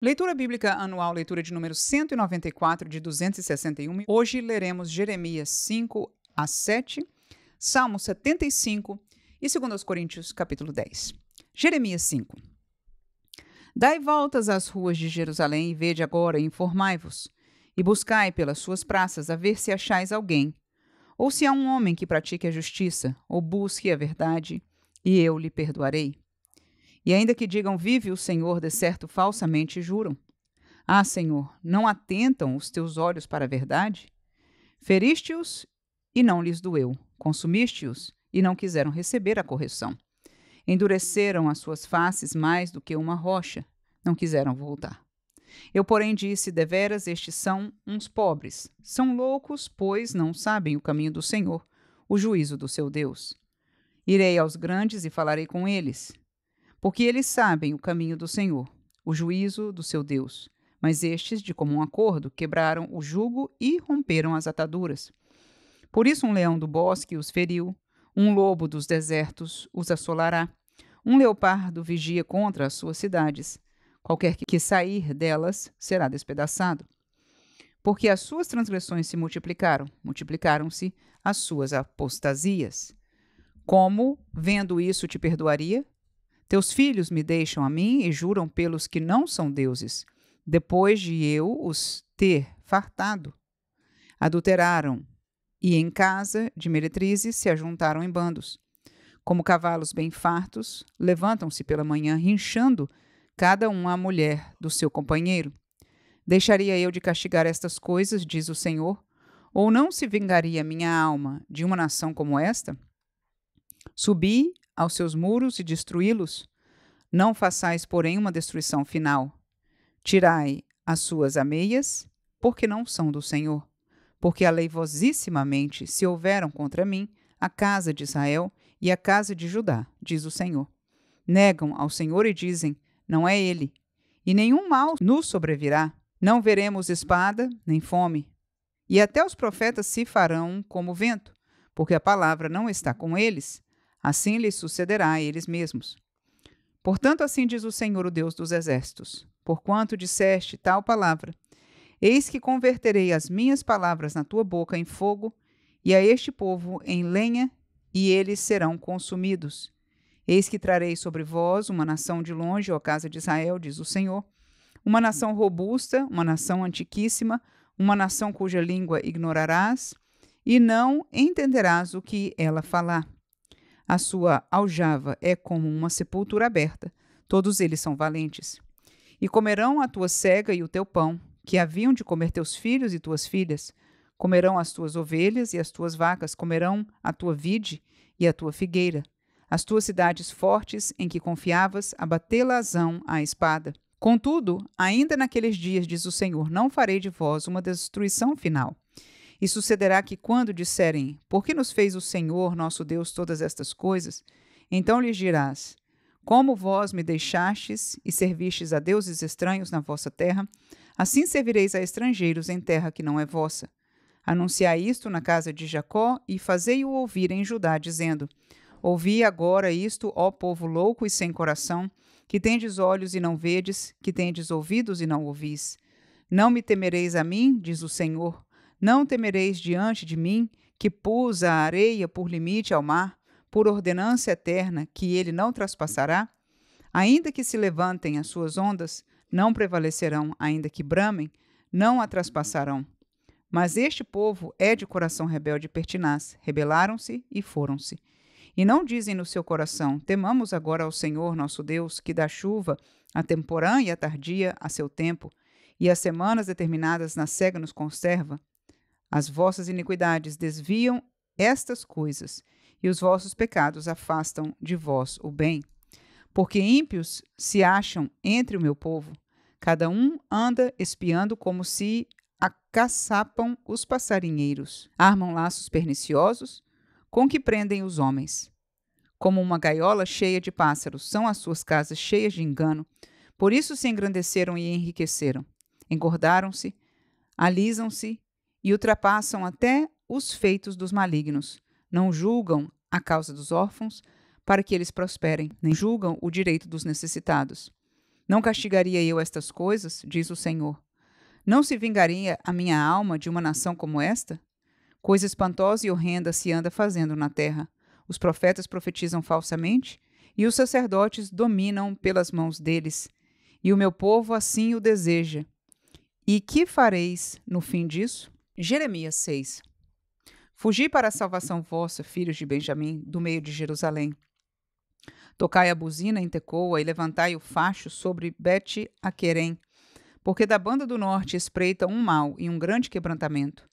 Leitura Bíblica Anual, leitura de número 194 de 261. Hoje leremos Jeremias 5 a 7, Salmo 75 e 2 Coríntios capítulo 10. Jeremias 5. Dai voltas às ruas de Jerusalém e vede agora e informai-vos, e buscai pelas suas praças a ver se achais alguém, ou se há um homem que pratique a justiça, ou busque a verdade, e eu lhe perdoarei. E ainda que digam, vive o Senhor, de certo falsamente juram. Ah, Senhor, não atentam os teus olhos para a verdade? Feriste-os e não lhes doeu. Consumiste-os e não quiseram receber a correção. Endureceram as suas faces mais do que uma rocha. Não quiseram voltar. Eu, porém, disse, deveras estes são uns pobres. São loucos, pois não sabem o caminho do Senhor, o juízo do seu Deus. Irei aos grandes e falarei com eles, porque eles sabem o caminho do Senhor, o juízo do seu Deus. Mas estes, de comum acordo, quebraram o jugo e romperam as ataduras. Por isso um leão do bosque os feriu, um lobo dos desertos os assolará, um leopardo vigia contra as suas cidades. Qualquer que sair delas será despedaçado. Porque as suas transgressões se multiplicaram, multiplicaram-se as suas apostasias. Como, vendo isso, te perdoaria? Teus filhos me deixam a mim e juram pelos que não são deuses, depois de eu os ter fartado. Adulteraram e em casa de meretrizes se ajuntaram em bandos. Como cavalos bem fartos, levantam-se pela manhã, rinchando cada um a mulher do seu companheiro. Deixaria eu de castigar estas coisas, diz o Senhor, ou não se vingaria minha alma de uma nação como esta? Subi aos seus muros e destruí-los? Não façais, porém, uma destruição final. Tirai as suas ameias, porque não são do Senhor. Porque aleivosissimamente se houveram contra mim a casa de Israel e a casa de Judá, diz o Senhor. Negam ao Senhor e dizem, não é ele. E nenhum mal nos sobrevirá. Não veremos espada, nem fome. E até os profetas se farão como vento, porque a palavra não está com eles. Assim lhes sucederá a eles mesmos. Portanto, assim diz o Senhor, o Deus dos exércitos, porquanto disseste tal palavra, eis que converterei as minhas palavras na tua boca em fogo, e a este povo em lenha, e eles serão consumidos. Eis que trarei sobre vós uma nação de longe, ó casa de Israel, diz o Senhor, uma nação robusta, uma nação antiquíssima, uma nação cuja língua ignorarás, e não entenderás o que ela falar. A sua aljava é como uma sepultura aberta. Todos eles são valentes. E comerão a tua cega e o teu pão, que haviam de comer teus filhos e tuas filhas. Comerão as tuas ovelhas e as tuas vacas, comerão a tua vide e a tua figueira. As tuas cidades fortes em que confiavas, abatê-las-ão à espada. Contudo, ainda naqueles dias, diz o Senhor, não farei de vós uma destruição final. E sucederá que, quando disserem, por que nos fez o Senhor, nosso Deus, todas estas coisas? Então lhes dirás, como vós me deixastes e servistes a deuses estranhos na vossa terra, assim servireis a estrangeiros em terra que não é vossa. Anunciai isto na casa de Jacó e fazei-o ouvir em Judá, dizendo, ouvi agora isto, ó povo louco e sem coração, que tendes olhos e não vedes, que tendes ouvidos e não ouvis. Não me temereis a mim, diz o Senhor, não temereis diante de mim, que pus a areia por limite ao mar, por ordenança eterna, que ele não traspassará? Ainda que se levantem as suas ondas, não prevalecerão, ainda que bramem, não a traspassarão. Mas este povo é de coração rebelde e pertinaz, rebelaram-se e foram-se. E não dizem no seu coração, temamos agora ao Senhor nosso Deus, que dá chuva, a temporã e a tardia, a seu tempo, e as semanas determinadas na cega nos conserva. As vossas iniquidades desviam estas coisas, e os vossos pecados afastam de vós o bem. Porque ímpios se acham entre o meu povo, cada um anda espiando como se acaçapam os passarinheiros. Armam laços perniciosos, com que prendem os homens. Como uma gaiola cheia de pássaros, são as suas casas cheias de engano. Por isso se engrandeceram e enriqueceram. Engordaram-se, alisam-se, e ultrapassam até os feitos dos malignos. Não julgam a causa dos órfãos, para que eles prosperem, nem julgam o direito dos necessitados. Não castigaria eu estas coisas, diz o Senhor? Não se vingaria a minha alma de uma nação como esta? Coisa espantosa e horrenda se anda fazendo na terra. Os profetas profetizam falsamente, e os sacerdotes dominam pelas mãos deles. E o meu povo assim o deseja. E que fareis no fim disso? Jeremias 6. Fugi para a salvação vossa, filhos de Benjamim, do meio de Jerusalém. Tocai a buzina em Tecoa e levantai o facho sobre Bet-Aquerem, porque da banda do norte espreita um mal e um grande quebrantamento.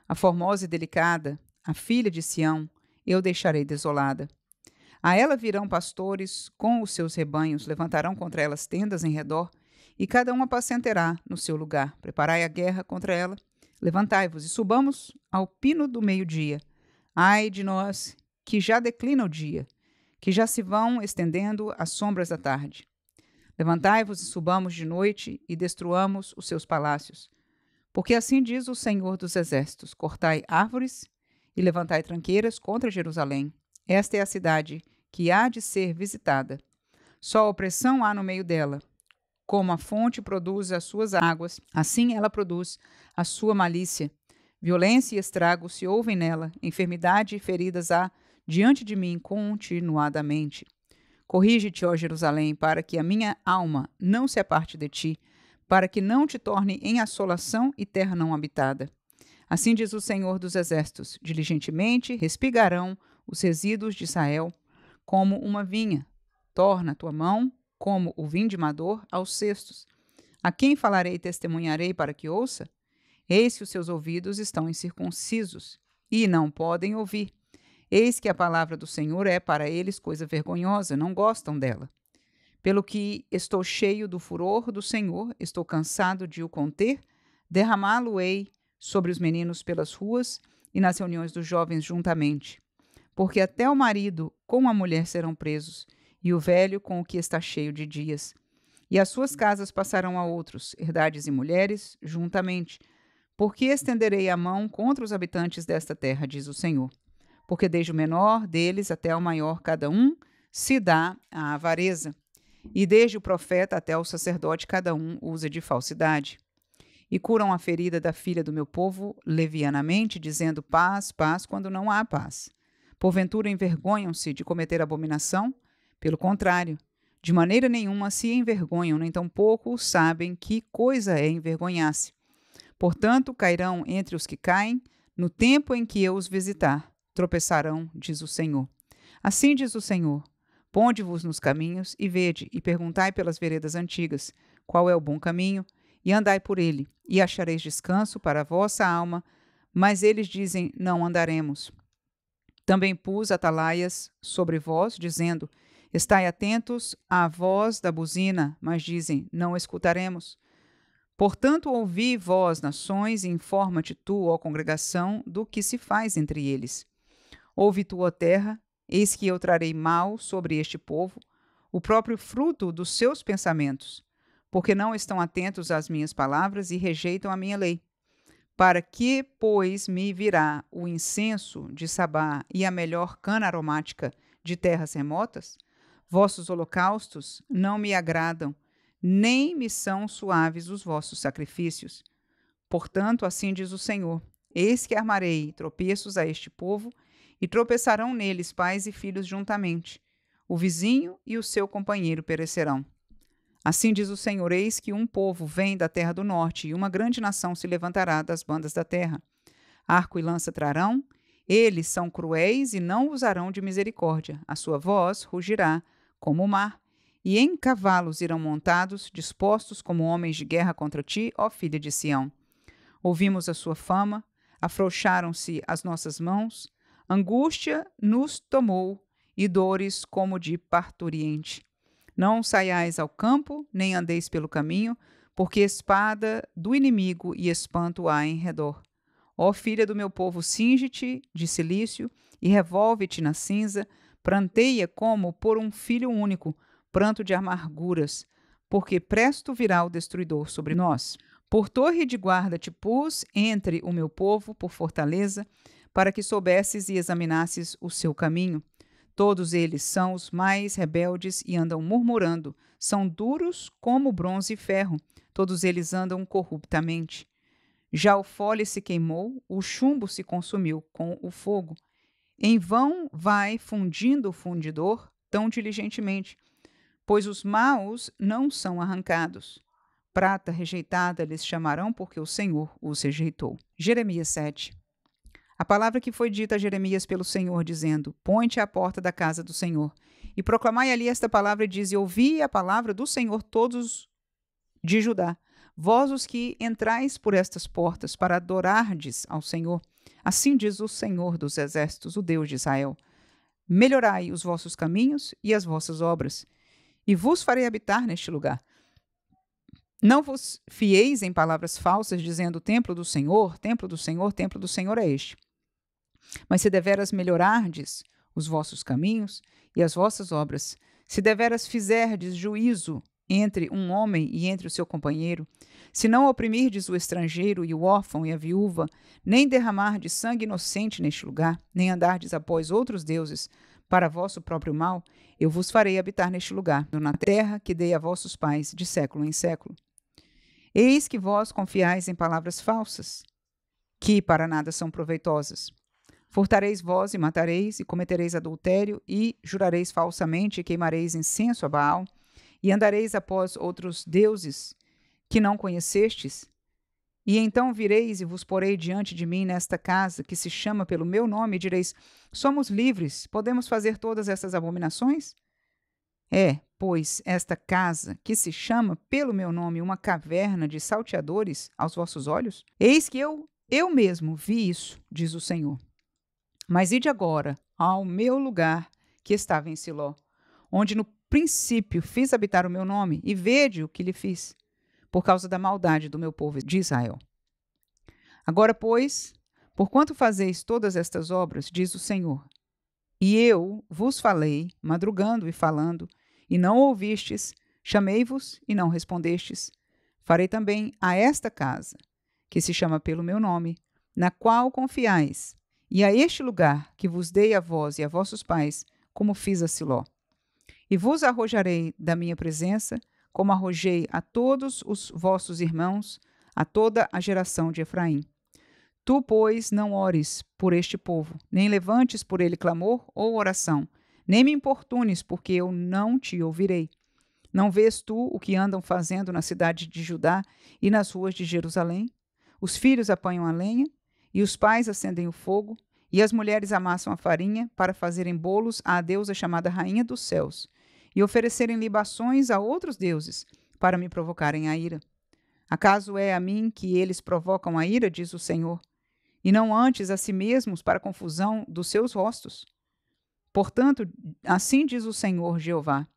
A formosa e delicada, a filha de Sião, eu deixarei desolada. A ela virão pastores com os seus rebanhos, levantarão contra elas tendas em redor, e cada um apacentará no seu lugar. Preparai a guerra contra ela, levantai-vos e subamos ao pino do meio-dia. Ai de nós, que já declina o dia, que já se vão estendendo as sombras da tarde. Levantai-vos e subamos de noite e destruamos os seus palácios. Porque assim diz o Senhor dos Exércitos: cortai árvores e levantai tranqueiras contra Jerusalém. Esta é a cidade que há de ser visitada. Só opressão há no meio dela. Como a fonte produz as suas águas, assim ela produz a sua malícia. Violência e estrago se ouvem nela, enfermidade e feridas há diante de mim continuadamente. Corrige-te, ó Jerusalém, para que a minha alma não se aparte de ti, para que não te torne em assolação e terra não habitada. Assim diz o Senhor dos Exércitos: diligentemente respigarão os resíduos de Israel como uma vinha. Torna tua mão como o vindimador aos cestos. A quem falarei e testemunharei para que ouça? Eis que os seus ouvidos estão incircuncisos e não podem ouvir. Eis que a palavra do Senhor é para eles coisa vergonhosa, não gostam dela. Pelo que estou cheio do furor do Senhor, estou cansado de o conter, derramá-lo-ei sobre os meninos pelas ruas e nas reuniões dos jovens juntamente. Porque até o marido com a mulher serão presos, e o velho com o que está cheio de dias. E as suas casas passarão a outros, herdades e mulheres, juntamente. Porque estenderei a mão contra os habitantes desta terra, diz o Senhor. Porque desde o menor deles até o maior, cada um se dá à avareza. E desde o profeta até o sacerdote, cada um usa de falsidade. E curam a ferida da filha do meu povo levianamente, dizendo paz, paz, quando não há paz. Porventura envergonham-se de cometer abominação? Pelo contrário, de maneira nenhuma se envergonham, nem tampouco sabem que coisa é envergonhar-se. Portanto, cairão entre os que caem, no tempo em que eu os visitar. Tropeçarão, diz o Senhor. Assim diz o Senhor: ponde-vos nos caminhos e vede, e perguntai pelas veredas antigas, qual é o bom caminho, e andai por ele, e achareis descanso para a vossa alma, mas eles dizem, não andaremos. Também pus atalaias sobre vós, dizendo, estai atentos à voz da buzina, mas dizem, não escutaremos. Portanto, ouvi, vós, nações, e informa-te tu, ó congregação, do que se faz entre eles. Ouve tu, ó terra, eis que eu trarei mal sobre este povo, o próprio fruto dos seus pensamentos, porque não estão atentos às minhas palavras e rejeitam a minha lei. Para que, pois, me virá o incenso de Sabá e a melhor cana aromática de terras remotas? Vossos holocaustos não me agradam, nem me são suaves os vossos sacrifícios. Portanto, assim diz o Senhor, eis que armarei tropeços a este povo, e tropeçarão neles pais e filhos juntamente. O vizinho e o seu companheiro perecerão. Assim diz o Senhor, eis que um povo vem da terra do norte, e uma grande nação se levantará das bandas da terra. Arco e lança trarão, eles são cruéis e não usarão de misericórdia. A sua voz rugirá como o mar, e em cavalos irão montados, dispostos como homens de guerra contra ti, ó filha de Sião. Ouvimos a sua fama, afrouxaram-se as nossas mãos, angústia nos tomou e dores como de parturiente. Não saiais ao campo, nem andeis pelo caminho, porque espada do inimigo e espanto há em redor. Ó filha do meu povo, cinge-te de cilício e revolve-te na cinza, pranteia como por um filho único, pranto de amarguras, porque presto virá o destruidor sobre nós. Por torre de guarda te pus entre o meu povo, por fortaleza, para que soubesses e examinasses o seu caminho. Todos eles são os mais rebeldes e andam murmurando. São duros como bronze e ferro. Todos eles andam corruptamente. Já o fole se queimou, o chumbo se consumiu com o fogo. Em vão vai fundindo o fundidor tão diligentemente, pois os maus não são arrancados. Prata rejeitada lhes chamarão, porque o Senhor os rejeitou. Jeremias 7. A palavra que foi dita a Jeremias pelo Senhor, dizendo: Põe-te à porta da casa do Senhor, e proclamai ali esta palavra, e diz: ouvi a palavra do Senhor todos de Judá, vós os que entrais por estas portas, para adorardes ao Senhor. Assim diz o Senhor dos exércitos, o Deus de Israel: melhorai os vossos caminhos e as vossas obras, e vos farei habitar neste lugar. Não vos fieis em palavras falsas, dizendo: templo do Senhor, templo do Senhor, templo do Senhor é este. Mas se deveras melhorardes os vossos caminhos e as vossas obras, se deveras fizerdes juízo entre um homem e entre o seu companheiro, se não oprimirdes o estrangeiro e o órfão e a viúva, nem derramardes sangue inocente neste lugar, nem andardes após outros deuses para vosso próprio mal, eu vos farei habitar neste lugar, na terra que dei a vossos pais de século em século. Eis que vós confiais em palavras falsas, que para nada são proveitosas. Furtareis vós e matareis, e cometereis adultério, e jurareis falsamente, e queimareis incenso a Baal, e andareis após outros deuses que não conhecestes. E então vireis e vos porei diante de mim nesta casa, que se chama pelo meu nome, e direis: somos livres, podemos fazer todas estas abominações? É, pois, esta casa, que se chama pelo meu nome uma caverna de salteadores aos vossos olhos? Eis que eu mesmo vi isso, diz o Senhor. Mas ide agora ao meu lugar que estava em Siló, onde no princípio fiz habitar o meu nome, e vede o que lhe fiz, por causa da maldade do meu povo de Israel. Agora, pois, porquanto fazeis todas estas obras, diz o Senhor, e eu vos falei, madrugando e falando, e não ouvistes, chamei-vos e não respondestes, farei também a esta casa, que se chama pelo meu nome, na qual confiais, e a este lugar que vos dei a vós e a vossos pais, como fiz a Siló. E vos arrojarei da minha presença, como arrojei a todos os vossos irmãos, a toda a geração de Efraim. Tu, pois, não ores por este povo, nem levantes por ele clamor ou oração, nem me importunes, porque eu não te ouvirei. Não vês tu o que andam fazendo na cidade de Judá e nas ruas de Jerusalém? Os filhos apanham a lenha, e os pais acendem o fogo, e as mulheres amassam a farinha para fazerem bolos à deusa chamada Rainha dos Céus, e oferecerem libações a outros deuses, para me provocarem a ira. Acaso é a mim que eles provocam a ira, diz o Senhor, e não antes a si mesmos para a confusão dos seus rostos? Portanto, assim diz o Senhor Jeová: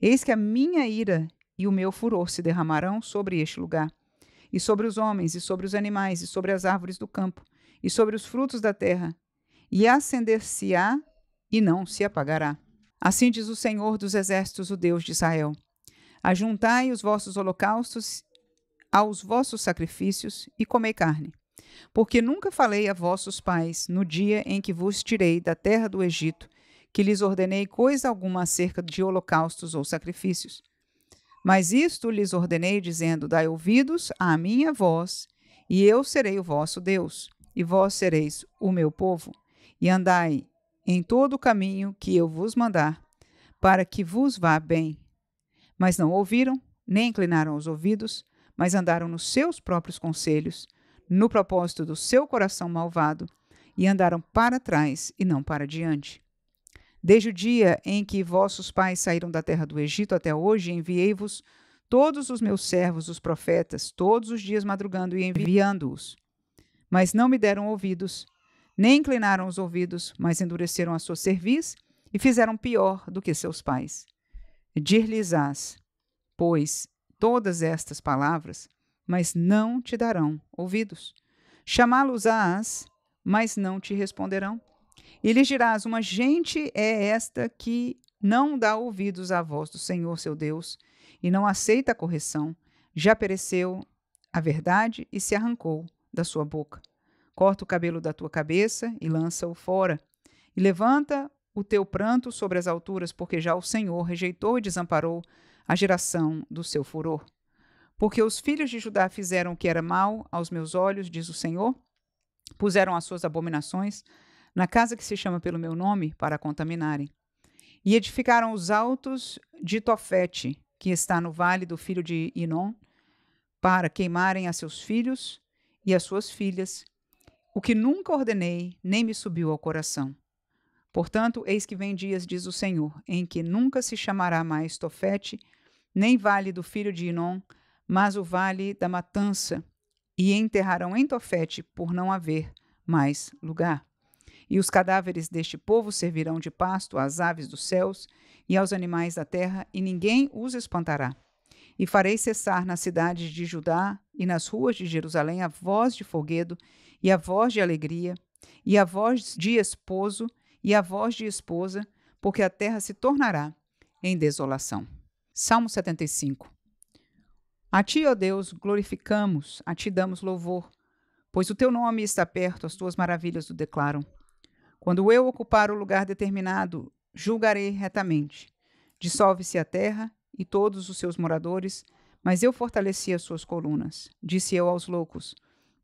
eis que a minha ira e o meu furor se derramarão sobre este lugar, e sobre os homens, e sobre os animais, e sobre as árvores do campo, e sobre os frutos da terra, e acender-se-á e não se apagará. Assim diz o Senhor dos exércitos, o Deus de Israel: ajuntai os vossos holocaustos aos vossos sacrifícios e comei carne. Porque nunca falei a vossos pais, no dia em que vos tirei da terra do Egito, que lhes ordenei coisa alguma acerca de holocaustos ou sacrifícios. Mas isto lhes ordenei, dizendo: dai ouvidos à minha voz, e eu serei o vosso Deus, e vós sereis o meu povo, e andai em todo o caminho que eu vos mandar, para que vos vá bem. Mas não ouviram, nem inclinaram os ouvidos, mas andaram nos seus próprios conselhos, no propósito do seu coração malvado, e andaram para trás e não para diante. Desde o dia em que vossos pais saíram da terra do Egito até hoje, enviei-vos todos os meus servos, os profetas, todos os dias madrugando e enviando-os. Mas não me deram ouvidos, nem inclinaram os ouvidos, mas endureceram a sua cerviz e fizeram pior do que seus pais. Dir-lhes-ás, pois, todas estas palavras, mas não te darão ouvidos. Chamá-los-ás, mas não te responderão. E lhes dirás: uma gente é esta que não dá ouvidos à voz do Senhor seu Deus, e não aceita a correção. Já pereceu a verdade e se arrancou da sua boca. Corta o cabelo da tua cabeça e lança-o fora, e levanta o teu pranto sobre as alturas, porque já o Senhor rejeitou e desamparou a geração do seu furor. Porque os filhos de Judá fizeram o que era mal aos meus olhos, diz o Senhor, puseram as suas abominações na casa que se chama pelo meu nome para a contaminarem. E edificaram os altos de Tofete, que está no vale do filho de Inom, para queimarem a seus filhos e as suas filhas, o que nunca ordenei, nem me subiu ao coração. Portanto, eis que vem dias, diz o Senhor, em que nunca se chamará mais Tofete, nem vale do filho de Inom, mas o vale da matança, e enterrarão em Tofete por não haver mais lugar. E os cadáveres deste povo servirão de pasto às aves dos céus e aos animais da terra, e ninguém os espantará. E farei cessar nas cidades de Judá e nas ruas de Jerusalém a voz de folguedo, e a voz de alegria, e a voz de esposo, e a voz de esposa, porque a terra se tornará em desolação. Salmo 75. A ti, ó Deus, glorificamos, a ti damos louvor, pois o teu nome está perto, as tuas maravilhas o declaram. Quando eu ocupar o lugar determinado, julgarei retamente. Dissolve-se a terra e todos os seus moradores, mas eu fortaleci as suas colunas. Disse eu aos loucos,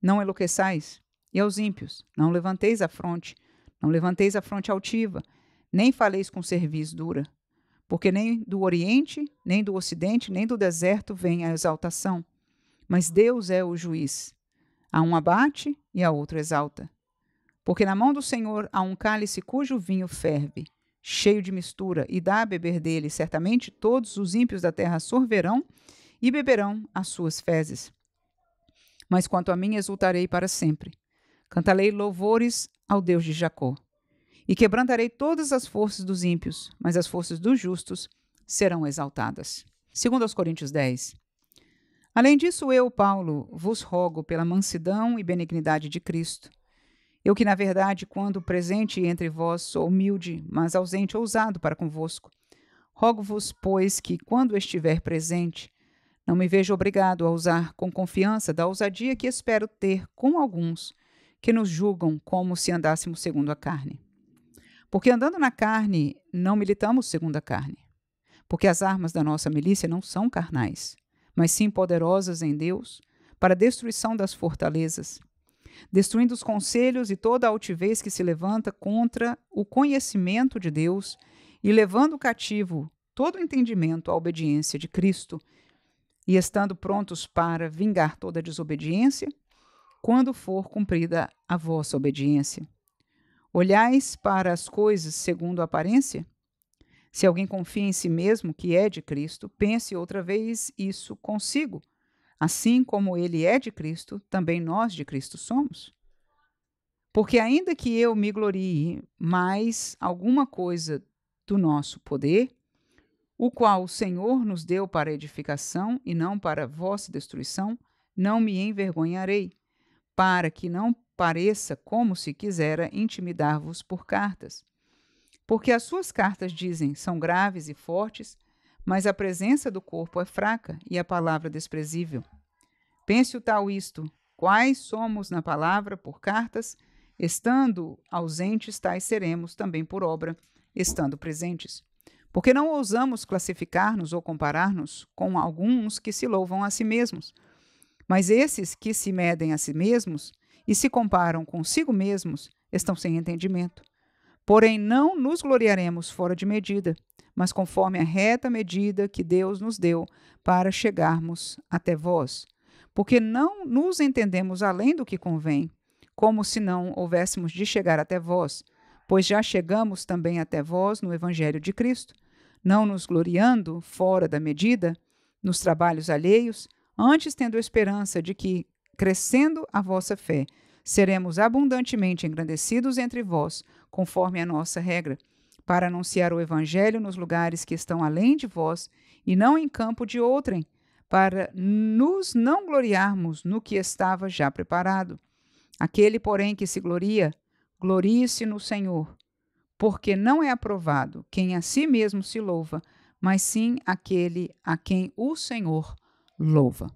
não enlouqueçais, e aos ímpios, não levanteis a fronte altiva, nem faleis com cerviz dura. Porque nem do Oriente, nem do Ocidente, nem do deserto vem a exaltação. Mas Deus é o juiz. A um abate e a outro exalta. Porque na mão do Senhor há um cálice cujo vinho ferve, cheio de mistura, e dá a beber dele. Certamente todos os ímpios da terra sorverão e beberão as suas fezes. Mas quanto a mim, exultarei para sempre. Cantarei louvores ao Deus de Jacó. E quebrantarei todas as forças dos ímpios, mas as forças dos justos serão exaltadas. 2 Coríntios 10. Além disso, eu, Paulo, vos rogo pela mansidão e benignidade de Cristo. Eu que, na verdade, quando presente entre vós, sou humilde, mas ausente ousado para convosco. Rogo-vos, pois, que, quando estiver presente, não me veja obrigado a usar com confiança da ousadia que espero ter com alguns que nos julgam como se andássemos segundo a carne. Porque andando na carne, não militamos segundo a carne. Porque as armas da nossa milícia não são carnais, mas sim poderosas em Deus, para a destruição das fortalezas, destruindo os conselhos e toda a altivez que se levanta contra o conhecimento de Deus e levando cativo todo o entendimento à obediência de Cristo, e estando prontos para vingar toda a desobediência, quando for cumprida a vossa obediência. Olhais para as coisas segundo a aparência? Se alguém confia em si mesmo que é de Cristo, pense outra vez isso consigo. Assim como ele é de Cristo, também nós de Cristo somos. Porque ainda que eu me glorie mais alguma coisa do nosso poder, o qual o Senhor nos deu para edificação e não para vossa destruição, não me envergonharei, para que não pareça como se quisera intimidar-vos por cartas. Porque as suas cartas dizem, são graves e fortes, mas a presença do corpo é fraca e a palavra desprezível. Pense o tal isto, quais somos na palavra por cartas, estando ausentes tais seremos também por obra, estando presentes. Porque não ousamos classificar-nos ou comparar-nos com alguns que se louvam a si mesmos. Mas esses que se medem a si mesmos e se comparam consigo mesmos estão sem entendimento. Porém, não nos gloriaremos fora de medida, mas conforme a reta medida que Deus nos deu para chegarmos até vós. Porque não nos entendemos além do que convém, como se não houvéssemos de chegar até vós, pois já chegamos também até vós no Evangelho de Cristo, não nos gloriando fora da medida, nos trabalhos alheios, antes tendo esperança de que, crescendo a vossa fé, seremos abundantemente engrandecidos entre vós, conforme a nossa regra, para anunciar o Evangelho nos lugares que estão além de vós, e não em campo de outrem, para nos não gloriarmos no que estava já preparado. Aquele, porém, que se gloria, glorie-se no Senhor, porque não é aprovado quem a si mesmo se louva, mas sim aquele a quem o Senhor louva.